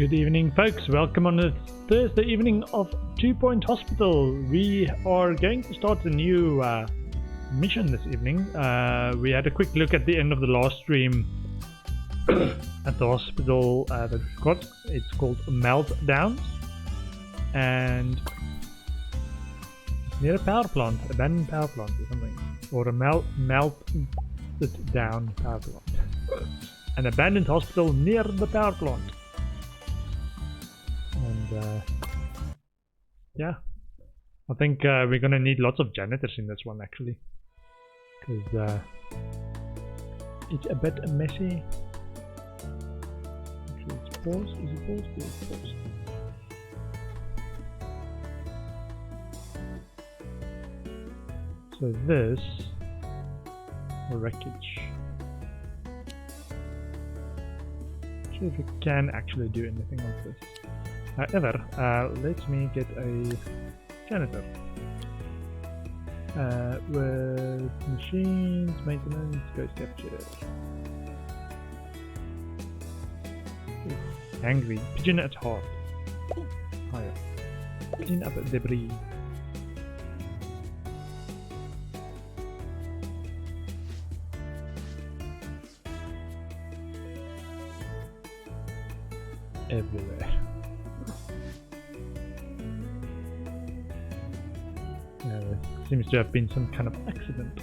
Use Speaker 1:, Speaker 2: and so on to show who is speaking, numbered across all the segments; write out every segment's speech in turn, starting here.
Speaker 1: Good evening, folks. Welcome on the Thursday evening of 2 Point Hospital. We are going to start a new mission this evening. We had a quick look at the end of the last stream at the hospital that we've got. It's called Meltdowns, and it's near a power plant, abandoned power plant or something, or a melted down power plant. An abandoned hospital near the power plant. And yeah, I think we're gonna need lots of janitors in this one actually, because it's a bit messy. Actually, it's paused. Is it paused? Yeah, it's paused. So this wreckage. See if we can actually do anything with this. However, let me get a janitor with machines, maintenance, ghost capture. Angry, pigeon at heart. Higher. Clean up debris. Everywhere. There seems to have been some kind of accident.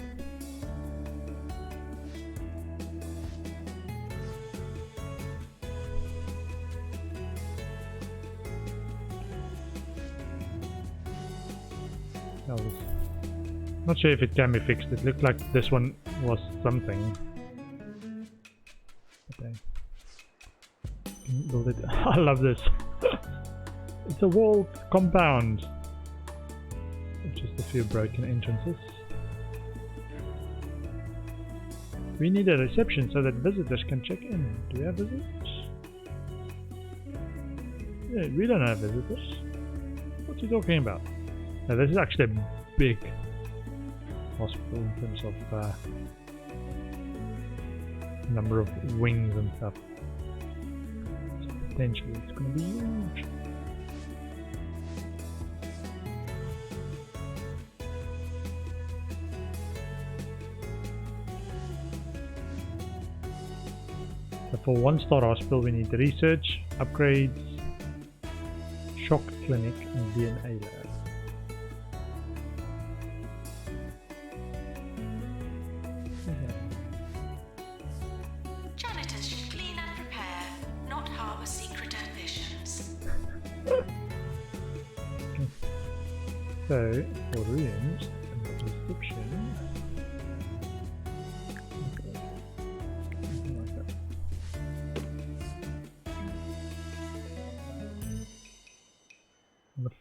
Speaker 1: Not sure if it can be fixed. It looked like this one was something. Okay. Build it. I love this. It's a walled compound. Just a few broken entrances. We need a reception so that visitors can check in. Do we have visitors? Yeah, we don't have visitors. What are you talking about? Now, this is actually a big hospital in terms of number of wings and stuff. So potentially it's going to be huge. So for 1-star hospital we need research, upgrades, shock clinic and DNA lab.
Speaker 2: Janitors should clean and prepare, not harbour secret ambitions.
Speaker 1: Okay. So for rooms and reception.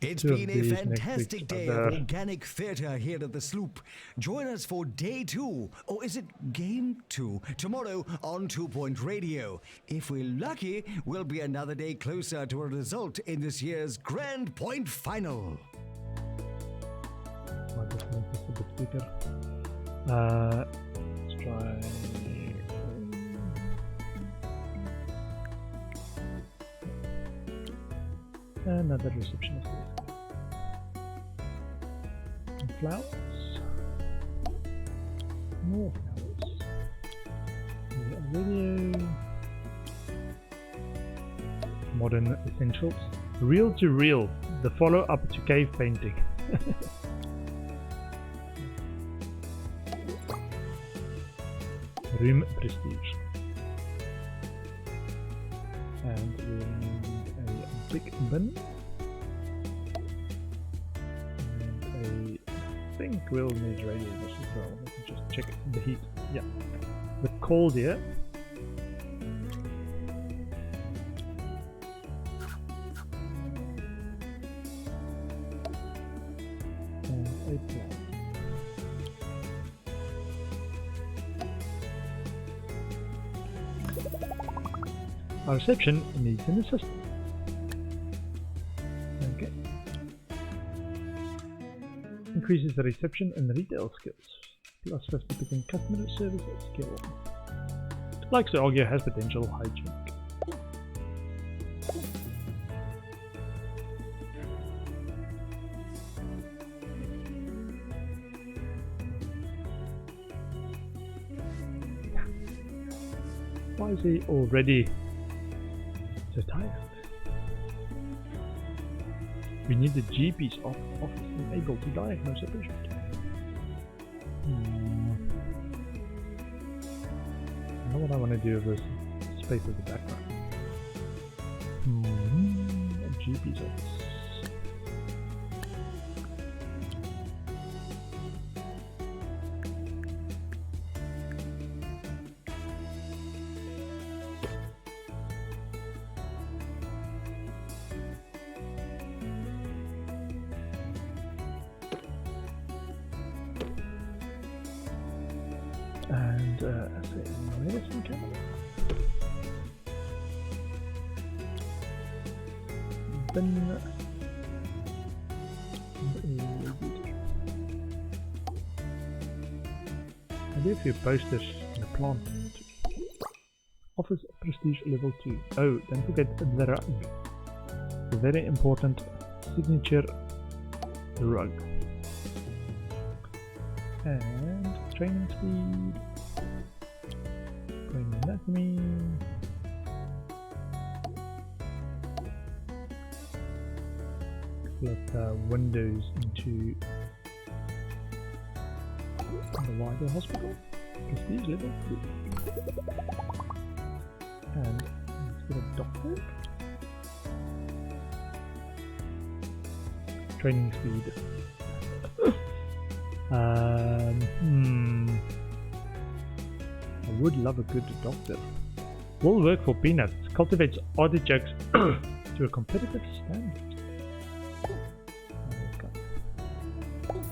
Speaker 3: It's been a fantastic day of organic theatre here at the Sloop. Join us for day 2, or is it game 2, tomorrow on 2 Point Radio. If we're lucky, we'll be another day closer to a result in this year's Grand Point Final.
Speaker 1: I'll just make this a bit bigger. Let's try. Another receptionist. And flowers. More flowers. Radio. Modern essentials. Reel to reel. The follow up to cave painting. Room prestige. And we need a big bin. And I think we'll need radiators as well. Let me just check the heat. Yeah. The cold here. And a plant. Our reception needs an assistant. Okay. Increases the reception and retail skills. Plus 50% customer service skill. Likes to argue has potential hygienic. Why is he already so tired? We need the GP's office able to diagnose a patient. I know what I want to do with this space as the background. A GP's office. And let's say medicine cabinet. Then I do a few posters in the plant. Office prestige level 2. Oh, don't forget the rug. The very important signature rug. And training speed. Training anatomy. With windows into the wider hospital. Prestige level 3. And let's get a doctor. Training speed. I would love a good doctor. Will work for peanuts. Cultivates artichokes to a competitive standard.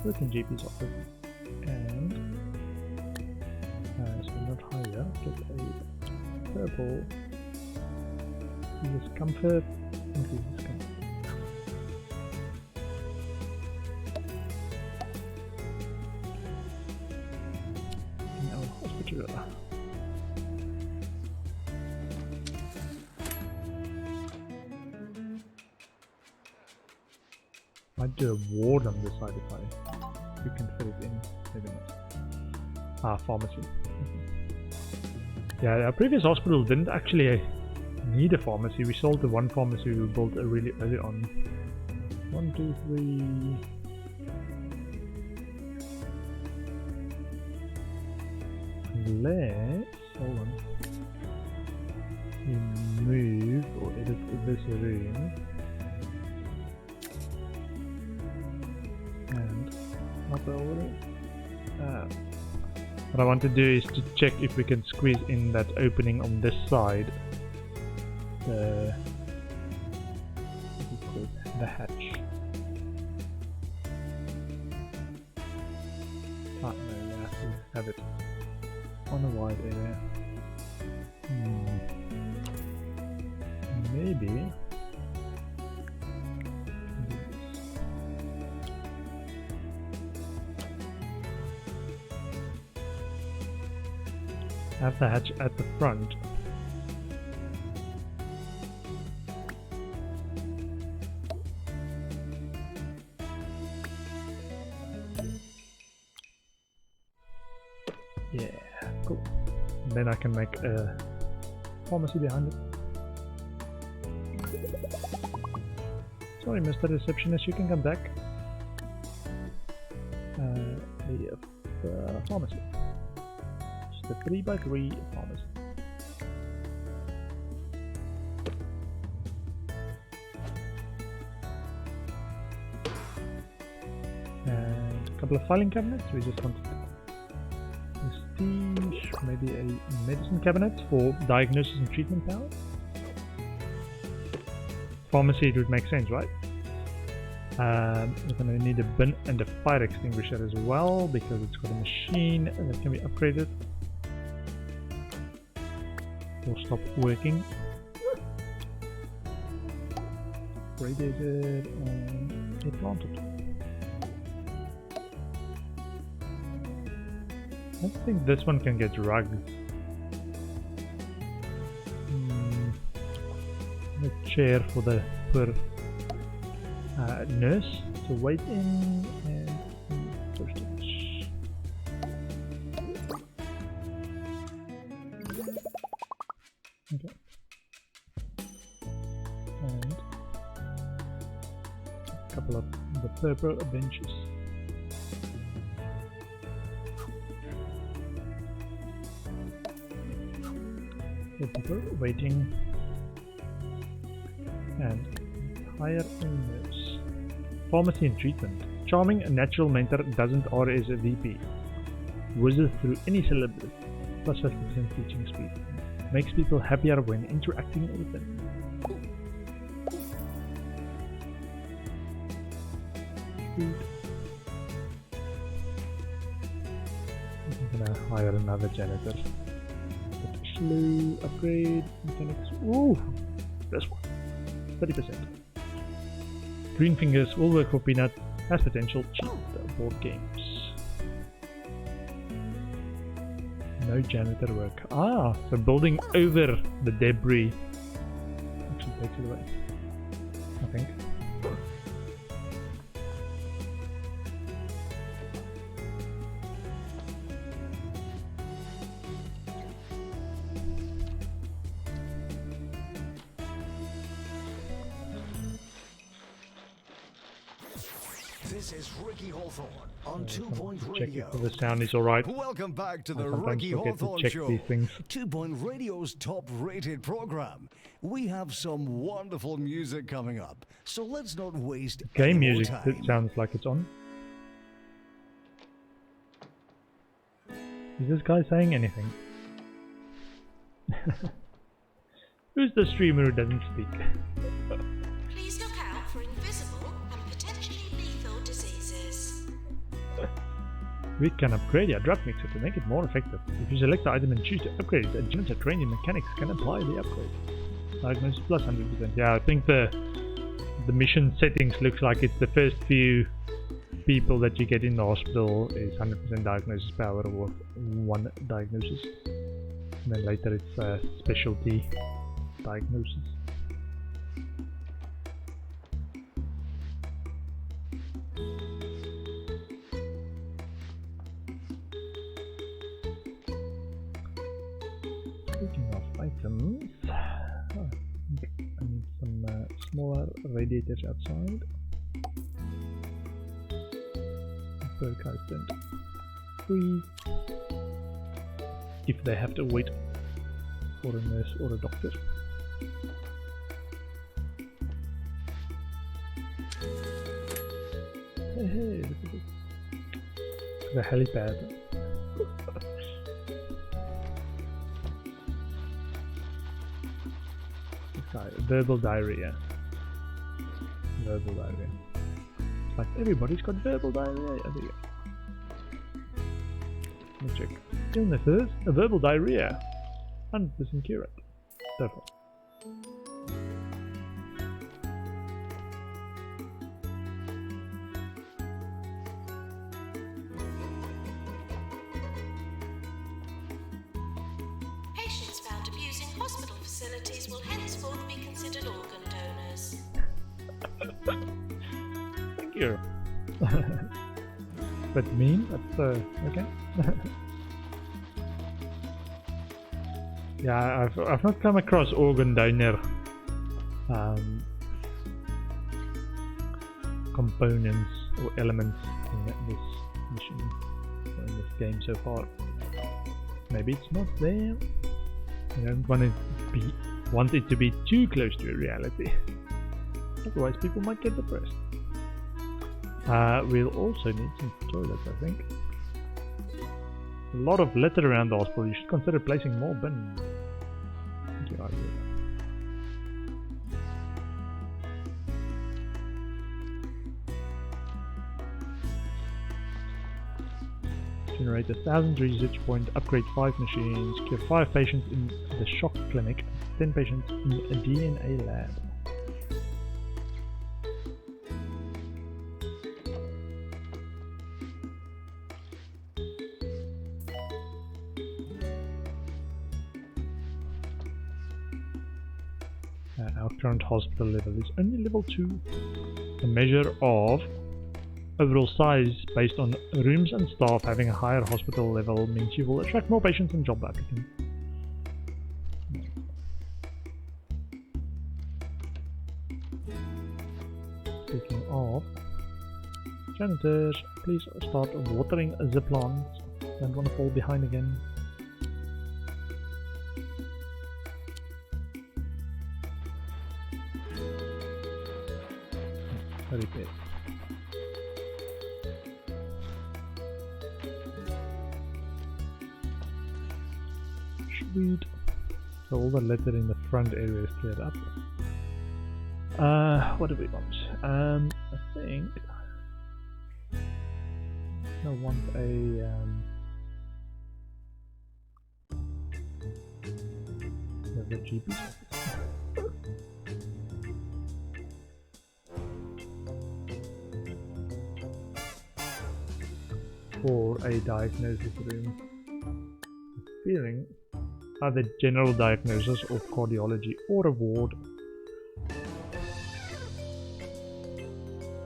Speaker 1: Work in GP's office. And so not higher. Get a purple. Increase comfort. Increase comfort. In our hospital. Might do a ward on this side if we can fit it in. Maybe not. Pharmacy. Yeah, our previous hospital didn't actually need a pharmacy. We sold the one pharmacy we built really early on. 1, 2, 3. Unless, hold on, we move or edit this room. What I want to do is to check if we can squeeze in that opening on this side. The hatch. No, we have to have it on a wide area. Maybe. Have the hatch at the front. Yeah, cool. And then I can make a pharmacy behind it. Sorry, Mr. Receptionist, you can come back. The pharmacy. The 3x3 pharmacy. And a couple of filing cabinets. We just wanted prestige, maybe a medicine cabinet for diagnosis and treatment power. Pharmacy, it would make sense, right? We're going to need a bin and a fire extinguisher as well because it's got a machine that can be upgraded. Will stop working. Radiated and get planted. I don't think this one can get rugs. A chair for the poor nurse to wait in and and a couple of the purple benches. For people waiting and higher owners. Pharmacy and treatment. Charming and natural mentor doesn't RSVP. Whizzes through any syllabus. Plus 50% teaching speed. Makes people happier when interacting with them. Food. I'm gonna hire another janitor. Slow upgrade mechanics. Ooh, this one. 30%. Green Fingers will work for Peanut. Has potential. Cheap board games. No janitor work. Ah, so building over the debris actually takes it away, I think.
Speaker 3: This is Ricky Hawthorne on 2 Point Radio.
Speaker 1: Check if the sound is alright.
Speaker 3: Welcome back to the
Speaker 1: Sometimes
Speaker 3: Ricky
Speaker 1: forget to
Speaker 3: Hawthorne
Speaker 1: check
Speaker 3: Show.
Speaker 1: these things.
Speaker 3: 2 Point Radio's top-rated program. We have some wonderful music coming up, so let's not waste any
Speaker 1: Game
Speaker 3: more
Speaker 1: music
Speaker 3: time.
Speaker 1: that sounds like it's on. Is this guy saying anything? Who's the streamer who doesn't speak?
Speaker 2: Please look out for invisible and potentially lethal diseases.
Speaker 1: We can upgrade your drug mixer to make it more effective. If you select the item and choose to upgrade it, a janitor trained in mechanics can apply the upgrade. Diagnosis plus 100%. Yeah, I think the mission settings looks like it's the first few people that you get in the hospital is 100% diagnosis power or 1 diagnosis. And then later it's specialty diagnosis. Speaking of items, I need some smaller radiators outside. Third guy spent 3 if they have to wait for a nurse or a doctor. Hey, look at this. The helipad. This guy, verbal diarrhea. Verbal diarrhea. It's like everybody's got verbal diarrhea. There you go. Let me check. Illnesses, a verbal diarrhea. 100% cure it. Perfect.
Speaker 2: Patients found abusing hospital facilities will henceforth be considered organ donors.
Speaker 1: Thank you. But mean? That's okay. Yeah, I've not come across organ donor components or elements in this mission or in this game so far. Maybe it's not there. I don't want it to be too close to reality. Otherwise people might get depressed. We'll also need some toilets, I think. A lot of litter around the hospital. You should consider placing more bins. Get out of here. Generate 1,000 research point, upgrade 5 machines, cure 5 patients in the shock clinic, 10 patients in a DNA lab. Our current hospital level is only level 2. A measure of overall size based on rooms and staff having a higher hospital level means you will attract more patients and job applicants. Speaking of janitors, please start watering the plants. Don't want to fall behind again. Repair. Sweet. So all the litter in the front area is cleared up. What do we want? I think I want a the GP's office. Or a diagnosis room. Feeling either general diagnosis or cardiology or a ward.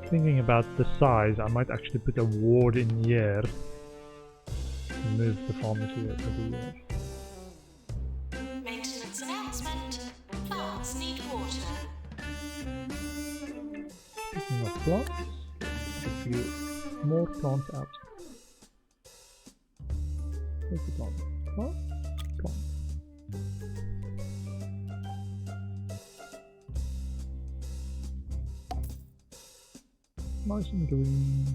Speaker 1: Thinking about the size, I might actually put a ward in here. Move the pharmacy over here.
Speaker 2: Maintenance announcement. Plants need water.
Speaker 1: Speaking of plants, a few more plants out. Where's the plant? Plant? Plant. Nice and green.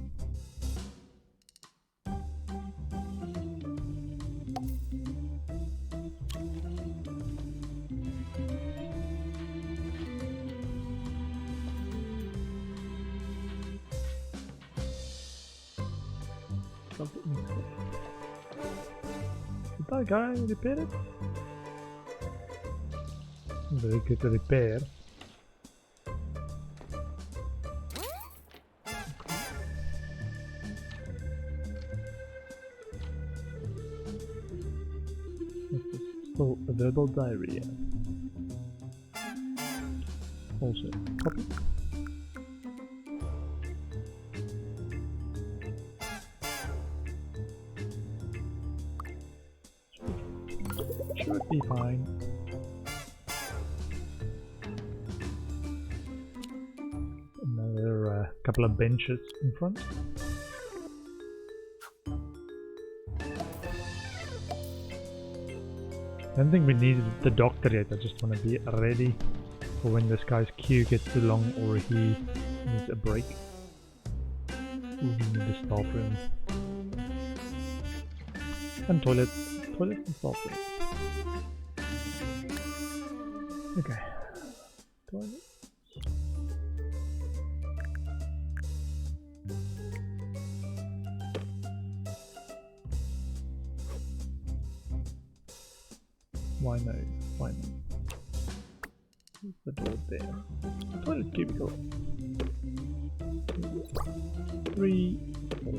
Speaker 1: Did that guy repair it? Very good to repair. Still a verbal diarrhea. Also, copy. Should be fine. Another couple of benches in front. I don't think we needed the doctor yet, I just want to be ready for when this guy's queue gets too long or he needs a break. We need the staff room. And toilet. Toilet and staff room. Okay. Toilet. Why no? Why no? Where's the door there? Toilet cubicle. 3, 4.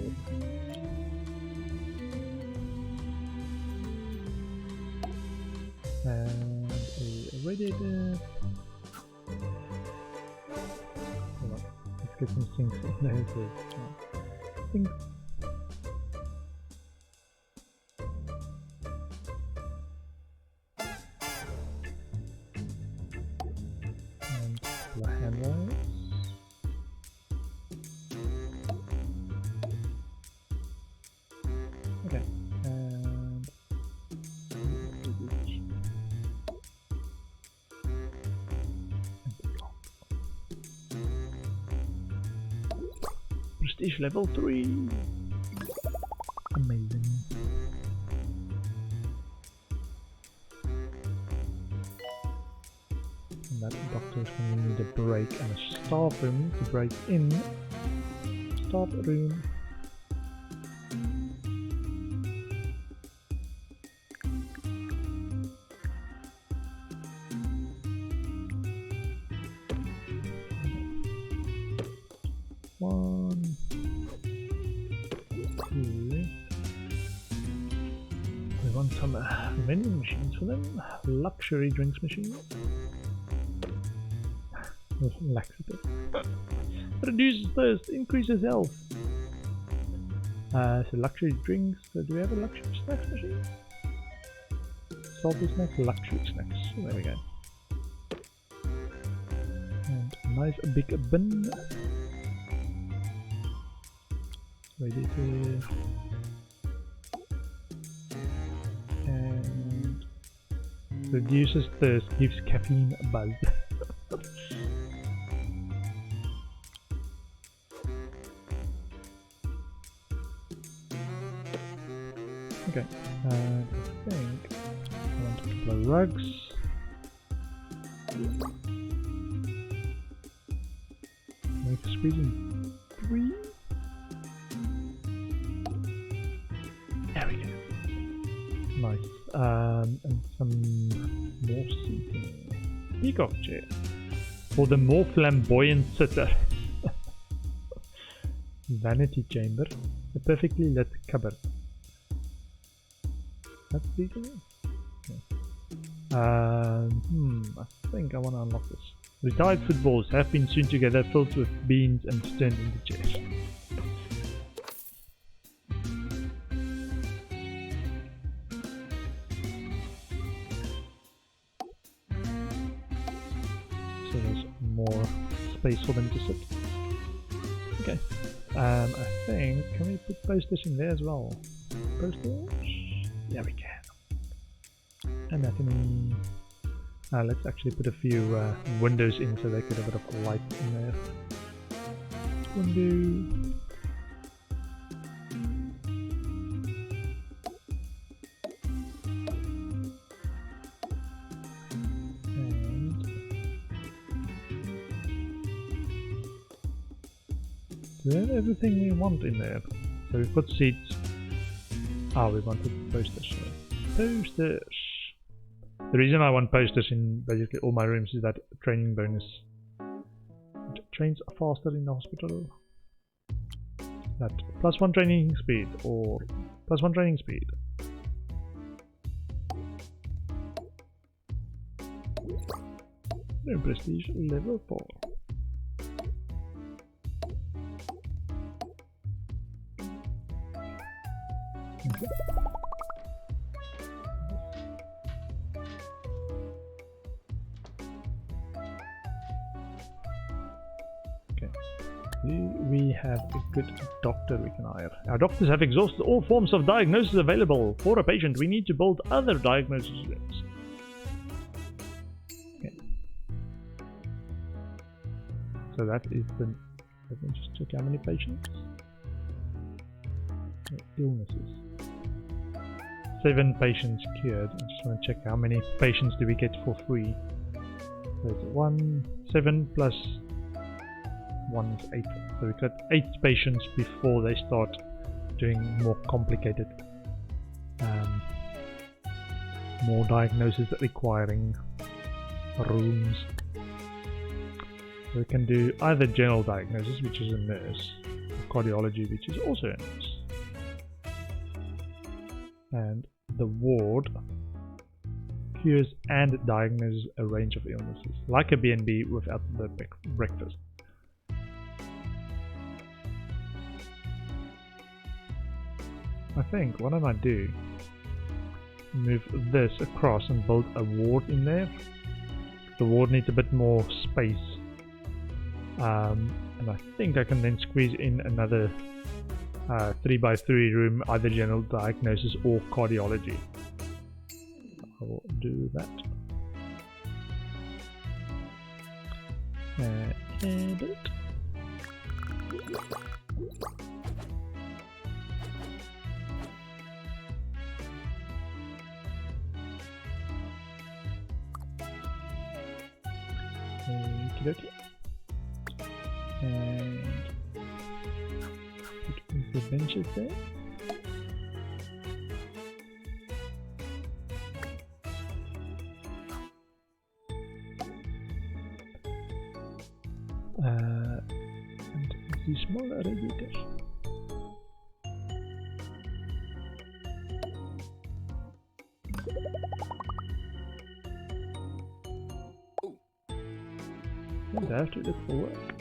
Speaker 1: And a radiator. Hold on. Let's get some sinks in there too. Sinks. The handrails. Okay, and prestige level 3. Amazing. That doctor's going to need a break and a staff room to break in. Staff room. One, 2. We want some vending machines for them. Luxury drinks machine. Laxative. Reduces thirst, increases health. So luxury drinks. So do we have a luxury snacks machine? Salty snacks, luxury snacks. There we go. And a nice big bin. radiator, and reduces thirst, gives caffeine a buzz. Okay, and I think I want a couple of rugs. Make a squeeze in 3. There we go. Nice. And some more seating. Peacock chair. For the more flamboyant sitter. Vanity chamber. A perfectly lit cupboard. That's speaking? Yeah. I think I want to unlock this. Retired footballs have been sewn together, filled with beans and turned into chairs. So there's more space for them to sit. Okay. I think, can we put posters in there as well? Posters? Yeah, we can. And nothing. Let's actually put a few windows in so they could have a bit of light in there. Window. And do we have everything we want in there? So we've got seats. We wanted posters. Posters. The reason I want posters in basically all my rooms is that training bonus. Trains faster in the hospital. That +1 training speed or +1 training speed. No prestige level 4. Okay. We have a good doctor we can hire. Our doctors have exhausted all forms of diagnosis available. For a patient, we need to build other diagnosis rooms. Okay. So that is the... Let me just check how many patients. Illnesses. 7 patients cured. I just want to check how many patients do we get for free. So it's 7 plus 1 is 8. So we've got 8 patients before they start doing more complicated, more diagnosis requiring rooms. So we can do either general diagnosis, which is a nurse, or cardiology, which is also a nurse. And the ward cures and diagnoses a range of illnesses, like a B&B without the breakfast. I think what I might do, move this across and build a ward in there. The ward needs a bit more space, and I think I can then squeeze in another 3x3 room, either general diagnosis or cardiology. I will do that. Edit. Okay. And put the benches there. And the smaller radiators. And I have to look for work.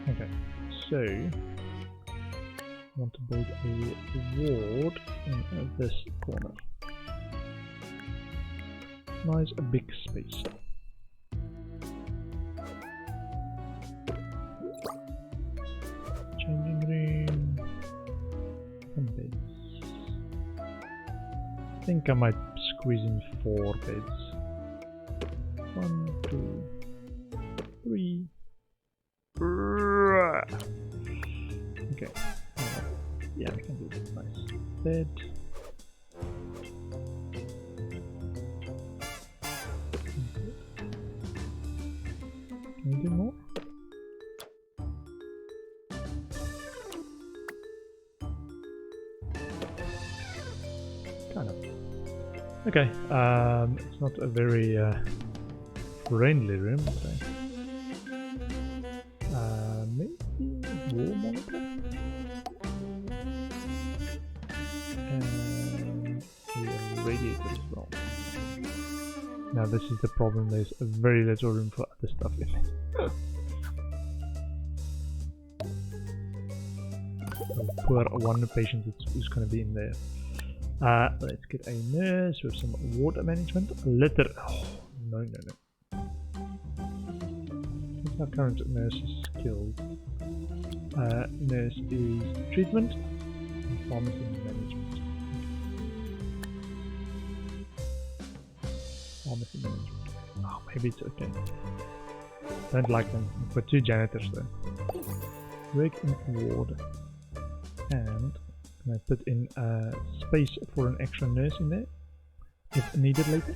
Speaker 1: Okay, so I want to build a ward in this corner. Nice big space. Changing room. And beds. I think I might squeeze in 4 beds. 1, 2, 3. Okay. Yeah, I can do this. Nice. Bed. Can we do more? Kind of. Okay. It's not a very friendly room, but maybe wall monitor and a radiator as well. Now this is the problem, there's very little room for other stuff in it. Poor one patient is going to be in there. Let's get a nurse with some water management. Litter. Oh, no. Our current nurse is killed. Nurse is treatment and pharmacy management. Pharmacy management. Oh, maybe it's okay. Don't like them. We've got 2 janitors though. Work in ward. And can I put in space for an extra nurse in there if needed later?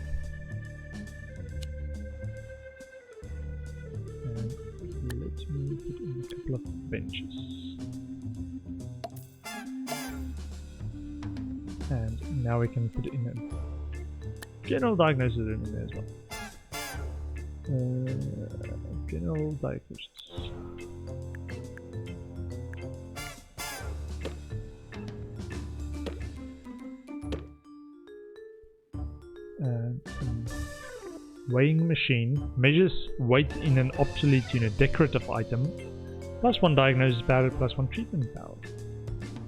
Speaker 1: Let me put in a couple of benches. And now we can put in a general diagnosis room in there as well. General diagnosis. And weighing machine measures weight in an obsolete unit, decorative item, +1 diagnosis power, +1 treatment power.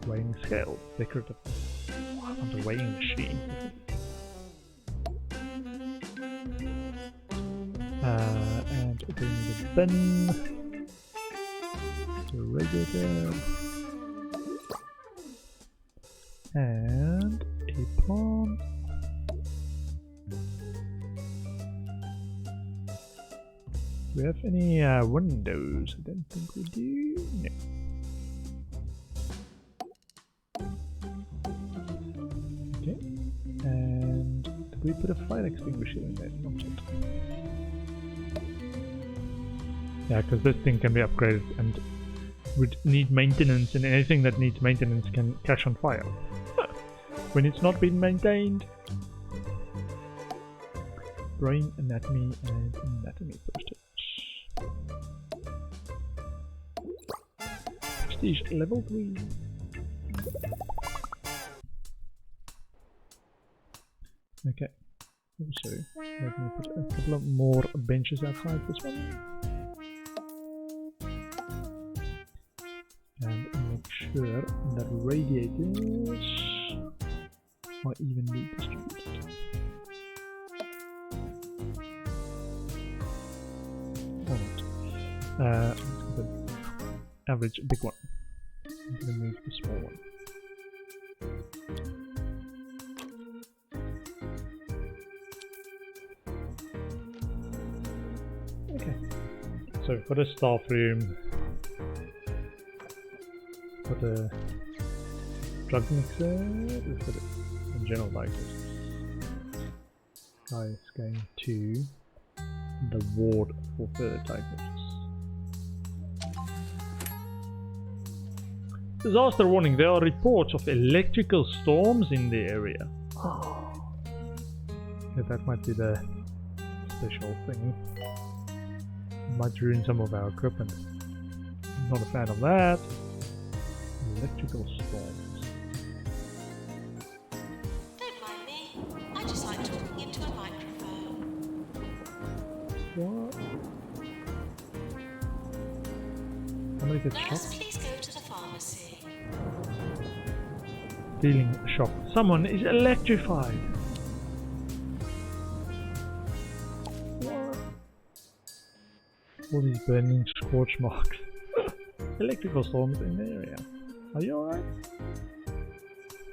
Speaker 1: Weighing scale, decorative. Oh, I want a weighing machine. And open the bin, the radiator, and a plant. Do we have any windows? I don't think we do. No. Okay. And did we put a fire extinguisher in there? Not yet. Yeah, because this thing can be upgraded and would need maintenance, and anything that needs maintenance can catch on fire when it's not being maintained. Brain anatomy and anatomy posters. Prestige level 3. Okay. Also, let me put a couple of more benches outside this one. And make sure that radiators are evenly distributed. Let's get the average big one. I'm going to move the small one. Okay. So for the staff room, for the drug mixer, we've got a general diagnosis. Guy is going to the ward for further diagnosis. Disaster warning, there are reports of electrical storms in the area. Yeah, that might be the special thing. Might ruin some of our equipment. Not a fan of that. Electrical storms.
Speaker 2: Don't mind me. I just like talking into a microphone.
Speaker 1: What? Somebody gets
Speaker 2: Nurse,
Speaker 1: shot?
Speaker 2: please go to the pharmacy.
Speaker 1: Feeling shocked. Someone is electrified. All these burning scorch marks. Electrical storms in the area. Are you alright?